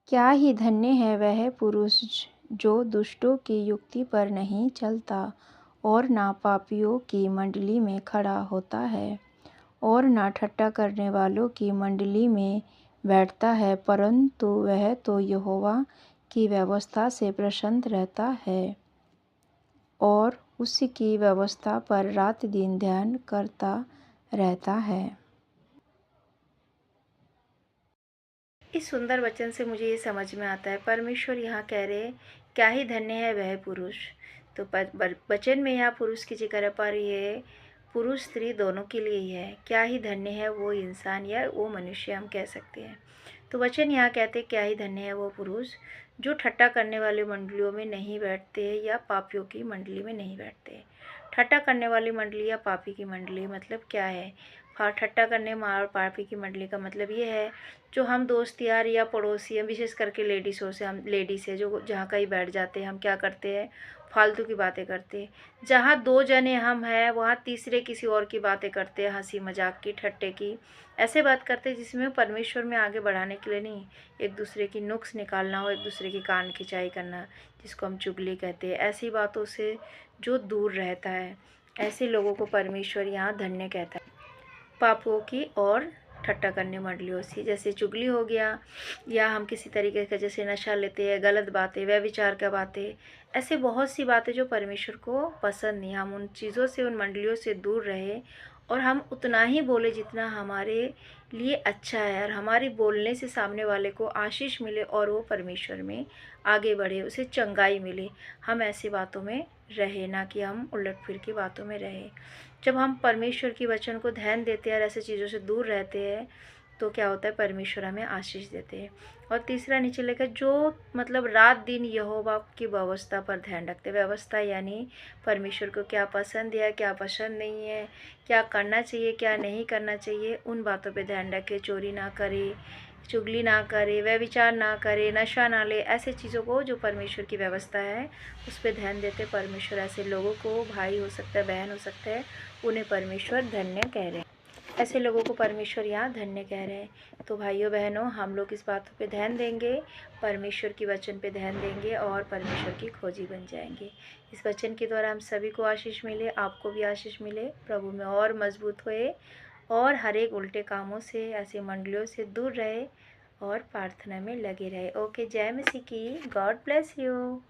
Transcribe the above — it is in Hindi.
क्या ही धन्य है वह पुरुष जो दुष्टों की युक्ति पर नहीं चलता और ना पापियों की मंडली में खड़ा होता है और ना ठट्ठा करने वालों की मंडली में बैठता है, परंतु वह तो यहोवा की व्यवस्था से प्रसन्न रहता है और उसकी व्यवस्था पर रात दिन ध्यान करता रहता है। इस सुंदर वचन से मुझे ये समझ में आता है, परमेश्वर यहाँ कह रहे क्या ही धन्य है वह पुरुष। तो वचन में यहाँ पुरुष की जिक्र है, पर ये पुरुष स्त्री दोनों के लिए ही है। क्या ही धन्य है वो इंसान या वो मनुष्य, हम कह सकते हैं। तो वचन यहाँ कहते क्या ही धन्य है वो पुरुष जो ठट्ठा करने वाले मंडलियों में नहीं बैठते या पापियों की मंडली में नहीं बैठते। ठट्ठा करने वाली मंडली या पापी की मंडली मतलब क्या है? ठट्ठा करने और पापी की मंडली का मतलब ये है, जो हम दोस्त यार या पड़ोसी हैं, विशेष करके लेडीज़ों से, हम लेडीज़ है जो जहाँ कहीं बैठ जाते हैं, हम क्या करते हैं, फालतू की बातें करते हैं। जहाँ दो जने हम हैं वहाँ तीसरे किसी और की बातें करते हैं, हंसी मजाक की, ठट्टे की, ऐसे बात करते हैं जिसमें परमेश्वर में आगे बढ़ाने के लिए नहीं, एक दूसरे की नुक्स निकालना हो, एक दूसरे की कान खिंचाई करना, जिसको हम चुगली कहते हैं। ऐसी बातों से जो दूर रहता है, ऐसे लोगों को परमेश्वर यहाँ धन्य कहता है। पापों की और ठट्ठा करने मंडलियों से, जैसे चुगली हो गया, या हम किसी तरीके का जैसे नशा लेते हैं, गलत बातें, व्यभिचार का बातें, ऐसे बहुत सी बातें जो परमेश्वर को पसंद नहीं। हम उन चीज़ों से, उन मंडलियों से दूर रहे और हम उतना ही बोले जितना हमारे लिए अच्छा है, और हमारे बोलने से सामने वाले को आशीष मिले और वो परमेश्वर में आगे बढ़े, उसे चंगाई मिले। हम ऐसी बातों में रहे, ना कि हम उलट फिर की बातों में रहे। जब हम परमेश्वर की वचन को ध्यान देते हैं और ऐसे चीज़ों से दूर रहते हैं तो क्या होता है, परमेश्वर हमें आशीष देते हैं। और तीसरा नीचे लिखा, जो मतलब रात दिन यहोवा की व्यवस्था पर ध्यान रखते हैं। व्यवस्था यानी परमेश्वर को क्या पसंद है, क्या पसंद नहीं है, क्या करना चाहिए, क्या नहीं करना चाहिए, उन बातों पे ध्यान रखे। चोरी ना करे, चुगली ना करे, व्यभिचार ना करे, नशा ना ले, ऐसे चीज़ों को जो परमेश्वर की व्यवस्था है उस पर ध्यान देते परमेश्वर ऐसे लोगों को, भाई हो सकता है, बहन हो सकता है, उन्हें परमेश्वर धन्य कह रहे हैं। ऐसे लोगों को परमेश्वर यहाँ धन्य कह रहे हैं। तो भाइयों बहनों, हम लोग इस बातों पे ध्यान देंगे, परमेश्वर की वचन पे ध्यान देंगे और परमेश्वर की खोजी बन जाएंगे। इस वचन के द्वारा हम सभी को आशीष मिले, आपको भी आशीष मिले, प्रभु में और मजबूत होए और हर एक उल्टे कामों से, ऐसे मंडलियों से दूर रहे और प्रार्थना में लगे रहे। ओके, जय मसीह की। God bless you.